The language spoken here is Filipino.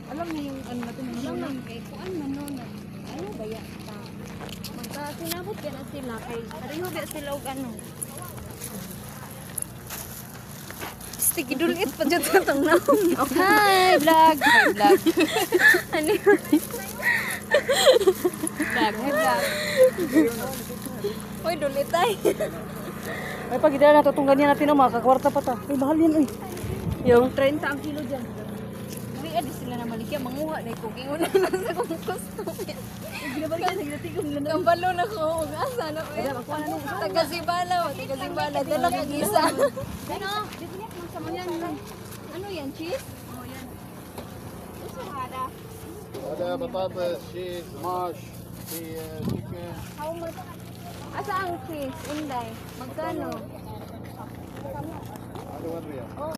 Alam niyo yung ano natin Alam kay kuan man no na. Ano ba ya ta? Magka sinabot ka na sila kay pareho ba sila og ano. Gidulit pa dyan sa itong naong. Hi, vlog! Hi, vlog. Ano yun? Vlog, hi, vlog. Uy, dulit ay. Ay, pag idala na itong ganyan natin, makakwarta pa ta. Ay, mahal yan, ay. Yung 30 ang kilo dyan. Hindi, adi sila na malikya. Manguha na cooking. Una na sa kong gusto. Ginabalikan, nagdatigong lang. Kambalo na ko. Asa na ko. Taga-Sibala. Taga-Sibala. Dala kang isa. Ano? Ano yan? Cheese? Oh, yan. Gusto hada? هذا بطاطس شيز ماش في chicken. How much? Asa ang cheese? Inday? Magkano? هذا 1 ريال.